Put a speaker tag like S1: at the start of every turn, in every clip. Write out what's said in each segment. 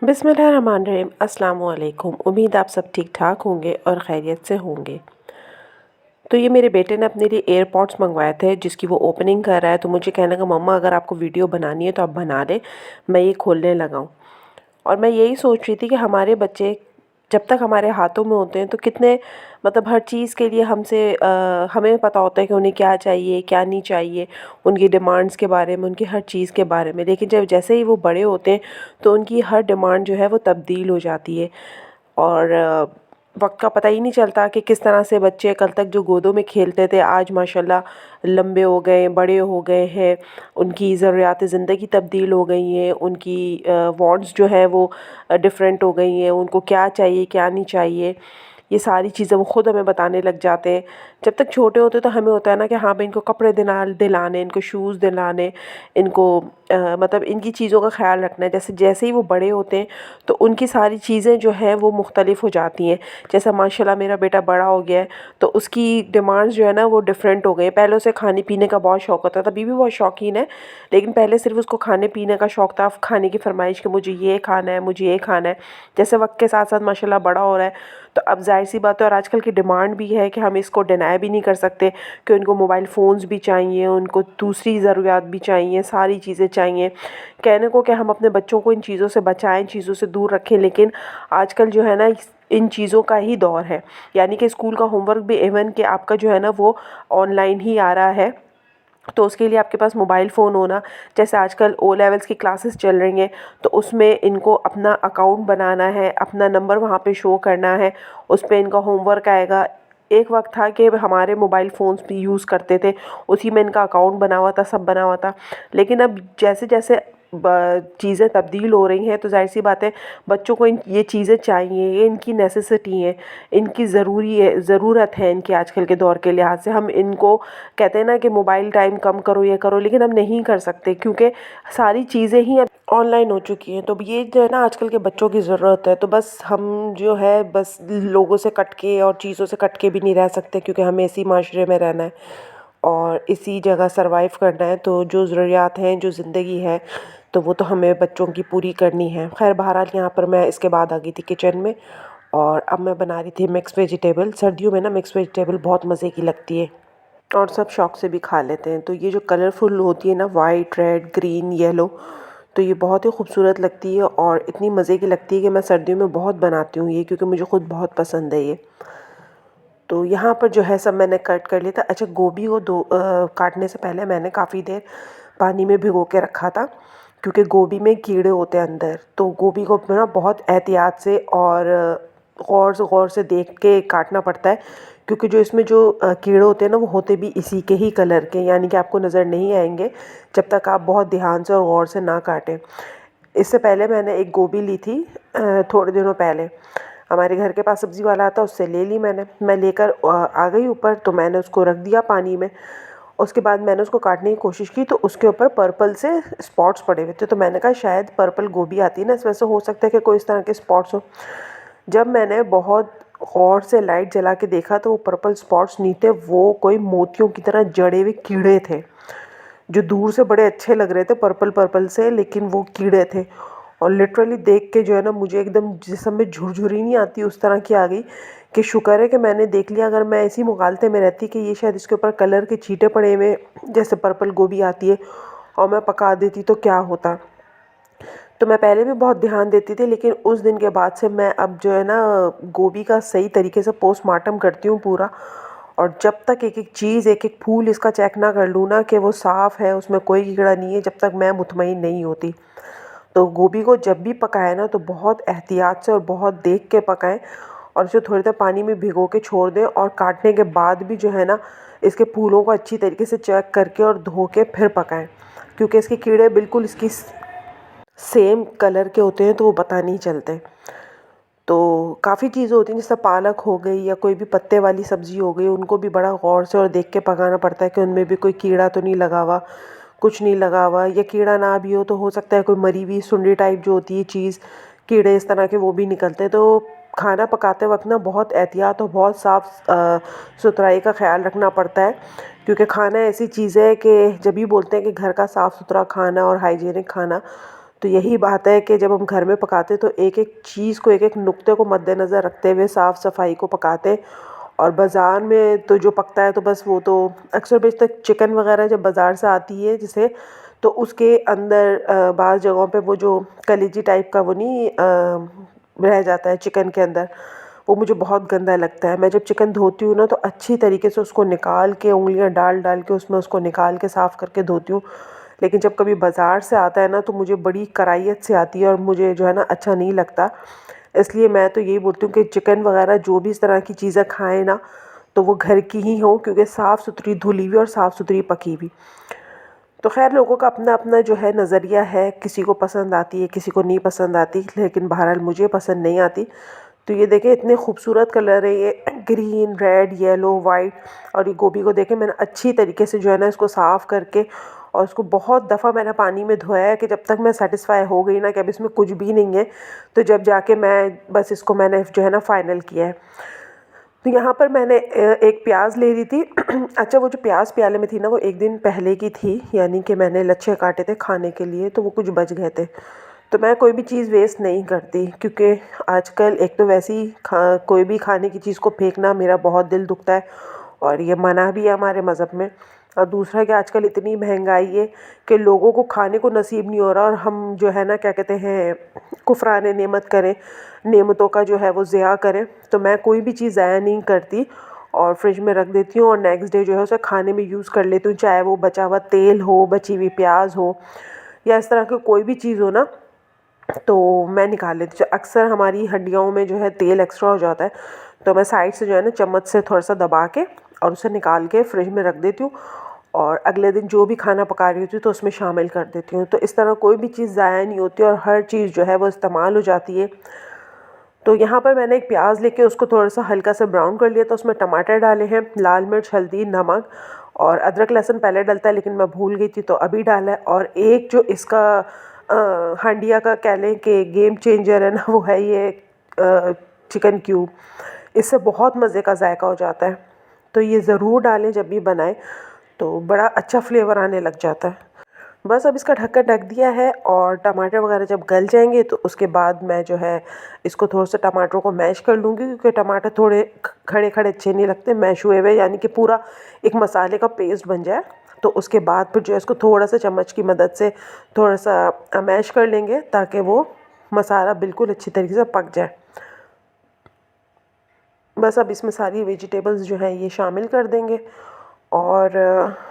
S1: बिस्मिल्लाहिर्रहमानिर्रहीम। अस्सलाम वालेकुम। उम्मीद आप सब ठीक ठाक होंगे और खैरियत से होंगे। तो ये मेरे बेटे ने अपने लिए एयरपॉड्स मंगवाए थे जिसकी वो ओपनिंग कर रहा है, तो मुझे कहने लगा मम्मा अगर आपको वीडियो बनानी है तो आप बना दें, मैं ये खोलने लगा हूँ। और मैं यही सोच रही थी कि हमारे बच्चे जब तक हमारे हाथों में होते हैं तो कितने मतलब हर चीज़ के लिए हमें पता होता है कि उन्हें क्या चाहिए क्या नहीं चाहिए, उनकी डिमांड्स के बारे में, उनकी हर चीज़ के बारे में। लेकिन जब जैसे ही वो बड़े होते हैं तो उनकी हर डिमांड जो है वो तब्दील हो जाती है और वक्त का पता ही नहीं चलता कि किस तरह से बच्चे कल तक जो गोदों में खेलते थे आज माशाल्लाह लंबे हो गए, बड़े हो गए हैं। उनकी ज़रूरियात ज़िंदगी तब्दील हो गई हैं, उनकी वांट्स जो है वो डिफरेंट हो गई हैं, उनको क्या चाहिए क्या नहीं चाहिए, ये सारी चीज़ें वो ख़ुद हमें बताने लग जाते हैं। जब तक छोटे होते तो हमें होता है ना कि हाँ भाई इनको कपड़े दिलाने, इनको शूज़ दिलाने, इनको मतलब इनकी चीज़ों का ख़्याल रखना है। जैसे जैसे ही वो बड़े होते हैं तो उनकी सारी चीज़ें जो हैं वो मुख्तलिफ़ हो जाती हैं। जैसा माशाल्लाह मेरा बेटा बड़ा हो गया है तो उसकी डिमांड्स जो है ना वो डिफरेंट हो गई हैं। पहले उसे खाने पीने का बहुत शौक़ होता था, अभी भी बहुत शौकीन है, लेकिन पहले सिर्फ़ उसको खाने पीने का शौक़ था, खाने की फ़रमाइश कि मुझे ये खाना है, मुझे ये खाना है। जैसे वक्त के साथ साथ माशाल्लाह बड़ा हो रहा है तो अब ज़ाहिर-सी बात है और आजकल की डिमांड भी है कि हम इसको डिनाई भी नहीं कर सकते कि उनको मोबाइल फ़ोन्स भी चाहिए, उनको दूसरी ज़रूरियात भी चाहिए, सारी चीज़ें चाहिए। कहने को क्या हम अपने बच्चों को इन चीज़ों से बचाएँ, चीज़ों से दूर रखें, लेकिन आजकल जो है ना इन चीज़ों का ही दौर है। यानी कि स्कूल का होमवर्क भी इवन कि आपका जो है ना वो ऑनलाइन ही आ रहा है, तो उसके लिए आपके पास मोबाइल फ़ोन होना, जैसे आजकल ओ लेवल्स की क्लासेस चल रही हैं तो उसमें इनको अपना अकाउंट बनाना है, अपना नंबर वहाँ पे शो करना है, उस पे इनका होमवर्क आएगा। एक वक्त था कि हमारे मोबाइल फ़ोन्स भी यूज़ करते थे, उसी में इनका अकाउंट बना हुआ था, सब बना हुआ था। लेकिन अब जैसे जैसे चीज़ें तब्दील हो रही हैं तो ज़ाहिर सी बात है बच्चों को ये चीज़ें चाहिए, ये इनकी नेसेसिटी है, इनकी ज़रूरत है इनकी आजकल के दौर के लिहाज से। हम इनको कहते हैं ना कि मोबाइल टाइम कम करो, ये करो, लेकिन हम नहीं कर सकते क्योंकि सारी चीज़ें ही अब ऑनलाइन हो चुकी हैं। तो ये जो है ना आजकल के बच्चों की ज़रूरत है, तो बस हम जो है बस लोगों से कट के और चीज़ों से कट के भी नहीं रह सकते क्योंकि हमें इसी माशरे में रहना है और इसी जगह सरवाइव करना है। तो जो ज़रूरियात हैं, जो ज़िंदगी है, तो वो तो हमें बच्चों की पूरी करनी है। ख़ैर बहरहाल यहाँ पर मैं इसके बाद आ गई थी किचन में और अब मैं बना रही थी मिक्स वेजिटेबल। सर्दियों में ना मिक्स वेजिटेबल बहुत मज़े की लगती है और सब शौक़ से भी खा लेते हैं। तो ये जो कलरफुल होती है ना, वाइट, रेड, ग्रीन, येलो, तो ये बहुत ही खूबसूरत लगती है और इतनी मज़े की लगती है कि मैं सर्दियों में बहुत बनाती हूँ ये, क्योंकि मुझे ख़ुद बहुत पसंद है ये। तो यहाँ पर जो है सब मैंने कट कर लिया था। अच्छा, गोभी को काटने से पहले मैंने काफ़ी देर पानी में भिगो के रखा था क्योंकि गोभी में कीड़े होते हैं अंदर, तो गोभी को ना बहुत एहतियात से और गौर से देख के काटना पड़ता है क्योंकि जो इसमें जो कीड़े होते हैं ना वो होते भी इसी के ही कलर के, यानी कि आपको नज़र नहीं आएंगे जब तक आप बहुत ध्यान से और गौर से ना काटें। इससे पहले मैंने एक गोभी ली थी थोड़े दिनों पहले, हमारे घर के पास सब्ज़ी वाला आता, उससे ले ली मैं लेकर आ गई ऊपर, तो मैंने उसको रख दिया पानी में। उसके बाद मैंने उसको काटने की कोशिश की तो उसके ऊपर पर्पल से स्पॉट्स पड़े हुए थे, तो मैंने कहा शायद पर्पल गोभी आती है ना, इस वजह से हो सकता है कि कोई इस तरह के स्पॉट्स हो। जब मैंने बहुत गौर से लाइट जला के देखा तो वो पर्पल स्पॉट्स नहीं थे, वो कोई मोतियों की तरह जड़े हुए कीड़े थे जो दूर से बड़े अच्छे लग रहे थे पर्पल पर्पल से, लेकिन वो कीड़े थे। और लिटरली देख के जो है ना मुझे एकदम जिस्म में झुरझुरी नहीं आती उस तरह की आ गई कि शुक्र है कि मैंने देख लिया। अगर मैं इसी मुगालते में रहती कि ये शायद इसके ऊपर कलर के छींटे पड़े हुए जैसे पर्पल गोभी आती है और मैं पका देती तो क्या होता। तो मैं पहले भी बहुत ध्यान देती थी, लेकिन उस दिन के बाद से मैं अब जो है ना गोभी का सही तरीके से पोस्टमार्टम करती हूँ पूरा, और जब तक एक एक चीज़ एक एक फूल इसका चेक ना कर लूँ ना कि वो साफ़ है, उसमें कोई कीड़ा नहीं है, जब तक मैं मुतमईन नहीं होती। तो गोभी को जब भी पकाएं ना तो बहुत एहतियात से और बहुत देख के पकाएं और इसे थोड़ी देर पानी में भिगो के छोड़ दें, और काटने के बाद भी जो है ना इसके फूलों को अच्छी तरीके से चेक करके और धो के फिर पकाएं, क्योंकि इसके कीड़े बिल्कुल इसकी सेम कलर के होते हैं तो वो पता नहीं चलते। तो काफ़ी चीज़ें होती हैं जैसे पालक हो गई या कोई भी पत्ते वाली सब्ज़ी हो गई, उनको भी बड़ा गौर से और देख के पकाना पड़ता है कि उनमें भी कोई कीड़ा तो नहीं लगा हुआ, कुछ नहीं लगा हुआ, या कीड़ा ना भी हो तो हो सकता है कोई मरी हुई सुंडी टाइप जो होती है चीज़, कीड़े इस तरह के वो भी निकलते हैं। तो खाना पकाते वक्त ना बहुत एहतियात और बहुत साफ़ सुथराई का ख्याल रखना पड़ता है, क्योंकि खाना ऐसी चीज़ है कि जब भी बोलते हैं कि घर का साफ़ सुथरा खाना और हाइजीनिक खाना, तो यही बात है कि जब हम घर में पकाते तो एक एक चीज़ को, एक एक नुक्ते को मद्देनज़र रखते हुए साफ़ सफाई को पकाते। और बाज़ार में तो जो पकता है तो बस वो तो अक्सर बेशतर चिकन वगैरह जब बाज़ार से आती है जिसे, तो उसके अंदर बाज़ जगहों पे वो जो कलेजी टाइप का वो नहीं रह जाता है चिकन के अंदर, वो मुझे बहुत गंदा लगता है। मैं जब चिकन धोती हूँ ना तो अच्छी तरीके से उसको निकाल के, उँगलियाँ डाल डाल के उसमें उसको निकाल के साफ़ करके धोती हूँ। लेकिन जब कभी बाज़ार से आता है ना तो मुझे बड़ी कराहियत से आती है और मुझे जो है ना अच्छा नहीं लगता। इसलिए मैं तो यही बोलती हूँ कि चिकन वगैरह जो भी इस तरह की चीज़ें खाएँ ना, तो वो घर की ही हों, क्योंकि साफ़ सुथरी धुली हुई और साफ़ सुथरी पकी हुई। तो ख़ैर लोगों का अपना अपना जो है नज़रिया है, किसी को पसंद आती है, किसी को नहीं पसंद आती, लेकिन बहरहाल मुझे पसंद नहीं आती। तो ये देखें इतने खूबसूरत कलर है ये, ग्रीन, रेड, येलो, वाइट। और ये गोभी को देखें मैंने अच्छी तरीके से जो है ना इसको साफ़ करके और उसको बहुत दफ़ा मैंने पानी में धोया है कि जब तक मैं सेटिस्फाई हो गई ना कि अब इसमें कुछ भी नहीं है, तो जब जाके मैं बस इसको मैंने जो है ना फ़ाइनल किया है। तो यहाँ पर मैंने एक प्याज ले ली थी। अच्छा, वो जो प्याज प्याले में थी ना वो एक दिन पहले की थी, यानी कि मैंने लच्छे काटे थे खाने के लिए, तो वो कुछ बच गए थे। तो मैं कोई भी चीज़ वेस्ट नहीं करती, क्योंकि आजकल एक तो वैसे ही कोई भी खाने की चीज़ को फेंकना मेरा बहुत दिल दुखता है और ये मना भी है हमारे मज़हब में। और दूसरा कि आजकल इतनी महंगाई है कि लोगों को खाने को नसीब नहीं हो रहा, और हम जो है ना क्या कहते हैं कुफरान नेमत करें, नेमतों का जो है वो ज़िया करें। तो मैं कोई भी चीज़ ज़ाया नहीं करती और फ्रिज में रख देती हूँ और नेक्स्ट डे जो है उसे खाने में यूज़ कर लेती हूँ, चाहे वो बचा हुआ तेल हो, बची हुई प्याज हो या इस तरह की कोई भी चीज़ हो ना, तो मैं निकाल लेती हूँ। अक्सर हमारी हड्डियों में जो है तेल एक्स्ट्रा हो जाता है, तो मैं साइड से जो है ना चम्मच से थोड़ा सा दबा के और उसे निकाल के फ्रिज में रख देती हूँ और अगले दिन जो भी खाना पका रही होती हूँ तो उसमें शामिल कर देती हूँ। तो इस तरह कोई भी चीज़ ज़ाया नहीं होती और हर चीज़ जो है वो इस्तेमाल हो जाती है। तो यहाँ पर मैंने एक प्याज लेके उसको थोड़ा सा हल्का सा ब्राउन कर लिया, तो उसमें टमाटर डाले हैं, लाल मिर्च, हल्दी, नमक और अदरक लहसुन पहले डलता है लेकिन मैं भूल गई थी तो अभी डाला है। और एक जो इसका हांडिया का कह लें कि गेम चेंजर है ना, वो है ये चिकन क्यूब। इससे बहुत मज़े का जायका हो जाता है, तो ये ज़रूर डालें जब भी बनाएं, तो बड़ा अच्छा फ्लेवर आने लग जाता है। बस अब इसका ढक्कन ढक दिया है और टमाटर वगैरह जब गल जाएंगे तो उसके बाद मैं जो है इसको थोड़ा सा टमाटरों को मैश कर लूँगी, क्योंकि टमाटर थोड़े खड़े खड़े अच्छे नहीं लगते, मैश हुए हुए, यानी कि पूरा एक मसाले का पेस्ट बन जाए। तो उसके बाद फिर जो है इसको थोड़ा सा चम्मच की मदद से थोड़ा सा मैश कर लेंगे ताकि वो मसाला बिल्कुल अच्छी तरीके से पक जाए। बस अब इसमें सारी वेजिटेबल्स जो हैं ये शामिल कर देंगे और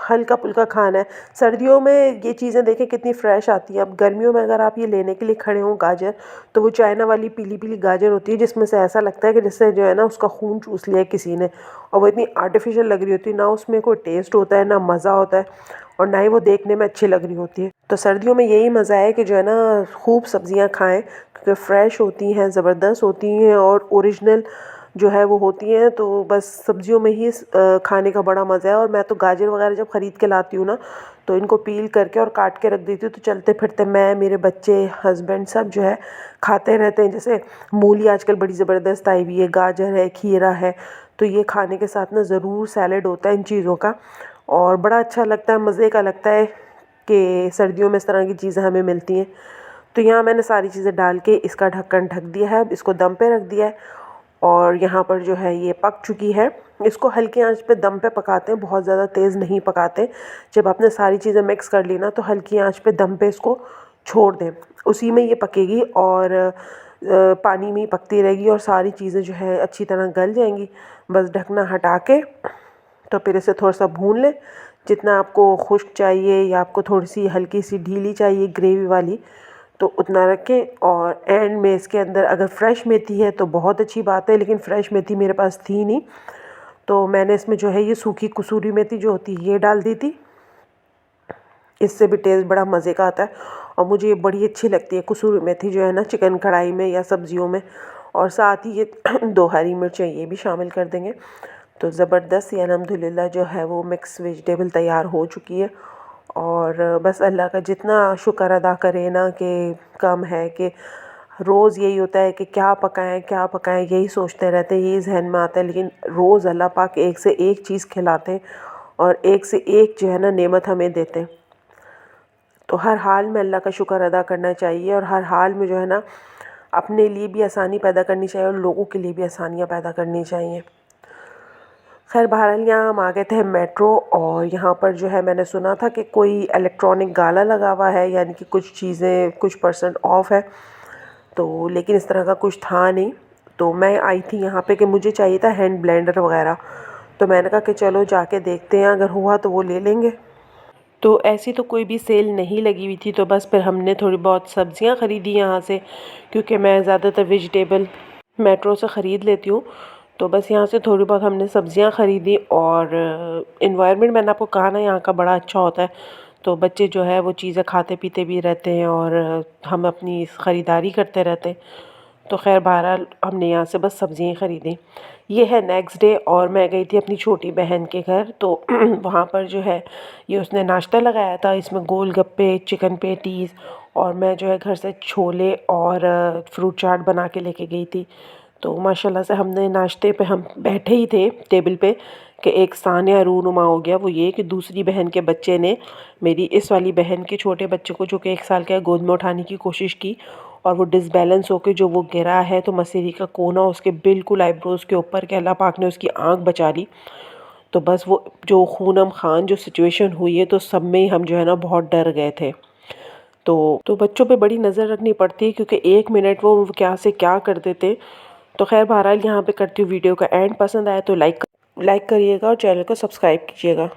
S1: हल्का फुल्का खाना है। सर्दियों में ये चीज़ें देखें कितनी फ़्रेश आती हैं। अब गर्मियों में अगर आप ये लेने के लिए खड़े हों गाजर, तो वो चाइना वाली पीली पीली गाजर होती है जिसमें से ऐसा लगता है कि जैसे जो है ना उसका खून चूस लिया है किसी ने, और वो इतनी आर्टिफिशियल लग रही होती है, ना उसमें कोई टेस्ट होता है, ना मज़ा होता है, और ना ही वो देखने में अच्छी लग रही होती है। तो सर्दियों में यही मज़ा है कि जो है ना खूब सब्ज़ियाँ खाएँ, क्योंकि फ़्रेश होती हैं, ज़बरदस्त होती हैं और ओरिजिनल जो है वो होती हैं। तो बस सब्जियों में ही खाने का बड़ा मज़ा है। और मैं तो गाजर वगैरह जब ख़रीद के लाती हूँ ना, तो इनको पील करके और काट के रख देती हूँ, तो चलते फिरते मैं, मेरे बच्चे, हस्बैंड सब जो है खाते रहते हैं। जैसे मूली आजकल बड़ी ज़बरदस्त आई हुई है, गाजर है, खीरा है, तो ये खाने के साथ ना ज़रूर सैलेड होता है इन चीज़ों का, और बड़ा अच्छा लगता है, मज़े का लगता है कि सर्दियों में इस तरह की चीज़ें हमें मिलती हैं। तो यहाँ मैंने सारी चीज़ें डाल के इसका ढक्कन ढक दिया है, इसको दम पे रख दिया है और यहाँ पर जो है ये पक चुकी है। इसको हल्की आंच पे दम पे पकाते हैं, बहुत ज़्यादा तेज़ नहीं पकाते। जब आपने सारी चीज़ें मिक्स कर ली ना, तो हल्की आंच पे दम पे इसको छोड़ दें, उसी में ये पकेगी और पानी में ही पकती रहेगी और सारी चीज़ें जो है अच्छी तरह गल जाएंगी। बस ढकना हटा के तो फिर इसे थोड़ा सा भून लें, जितना आपको खुश्क चाहिए या आपको थोड़ी सी हल्की सी ढीली चाहिए ग्रेवी वाली, तो उतना रखें। और एंड में इसके अंदर अगर फ्रेश मेथी है तो बहुत अच्छी बात है, लेकिन फ्रेश मेथी मेरे पास थी नहीं, तो मैंने इसमें जो है ये सूखी कसूरी मेथी जो होती है ये डाल दी थी। इससे भी टेस्ट बड़ा मज़े का आता है और मुझे ये बड़ी अच्छी लगती है कसूरी मेथी जो है ना चिकन कढ़ाई में या सब्जियों में। और साथ ही ये 2 हरी मिर्चें ये भी शामिल कर देंगे। तो ज़बरदस्त ये अल्हम्दुलिल्लाह जो है वो मिक्स वेजिटेबल तैयार हो चुकी है। और बस अल्लाह का जितना शुक्र अदा करें ना कि कम है, कि रोज़ यही होता है कि क्या पकाएं यही सोचते रहते हैं, यही जहन में आता है, लेकिन रोज़ अल्लाह पाक एक से एक चीज़ खिलाते हैं और एक से एक जो है ना नेमत हमें देते हैं। तो हर हाल में अल्लाह का शुक्र अदा करना चाहिए और हर हाल में जो है ना अपने लिए भी आसानी पैदा करनी चाहिए और लोगों के लिए भी आसानियाँ पैदा करनी चाहिए। खैर बहरहाल यहाँ हम आ गए थे मेट्रो और यहाँ पर जो है मैंने सुना था कि कोई इलेक्ट्रॉनिक गाला लगा हुआ है, यानी कि कुछ चीज़ें कुछ % ऑफ है, तो लेकिन इस तरह का कुछ था नहीं। तो मैं आई थी यहाँ पे कि मुझे चाहिए था हैंड ब्लेंडर वगैरह, तो मैंने कहा कि चलो जाके देखते हैं, अगर हुआ तो वो ले लेंगे। तो ऐसी तो कोई भी सेल नहीं लगी हुई थी, तो बस फिर हमने थोड़ी बहुत सब्ज़ियाँ ख़रीदी यहाँ से, क्योंकि मैं ज़्यादातर वेजिटेबल मेट्रो से ख़रीद लेती हूँ। तो बस यहाँ से थोड़ी बहुत हमने सब्ज़ियाँ ख़रीदी और इन्वायरमेंट मैंने आपको कहा ना यहाँ का बड़ा अच्छा होता है, तो बच्चे जो है वो चीज़ें खाते पीते भी रहते हैं और हम अपनी ख़रीदारी करते रहते हैं। तो खैर बहरहाल हमने यहाँ से बस सब्ज़ियाँ ख़रीदी। ये है नेक्स्ट डे और मैं गई थी अपनी छोटी बहन के घर, तो वहाँ पर जो है ये उसने नाश्ता लगाया था, इसमें गोलगप्पे, चिकन पैटीज़ और मैं जो है घर से छोले और फ्रूट चाट बना के लेके गई थी। तो माशाल्लाह से हमने नाश्ते पे हम बैठे ही थे टेबल पे कि एक सान्या रूनुमा हो गया। वो ये कि दूसरी बहन के बच्चे ने मेरी इस वाली बहन के छोटे बच्चे को, जो कि 1 साल का है, गोद में उठाने की कोशिश की और वो डिसबैलेंस होके जो वो गिरा है, तो मसेरी का कोना उसके बिल्कुल आईब्रोज़ के ऊपर के अल्लाह पाक ने उसकी आँख बचा ली। तो बस वो जो खूनम खान जो सिचुएशन हुई है, तो सब में ही हम जो है ना बहुत डर गए थे। तो बच्चों पे बड़ी नज़र रखनी पड़ती है, क्योंकि 1 मिनट वो क्या से क्या कर देते। तो खैर बहरहाल यहाँ पे करती हूँ वीडियो का एंड। पसंद आए तो लाइक करिएगा और चैनल को सब्सक्राइब कीजिएगा।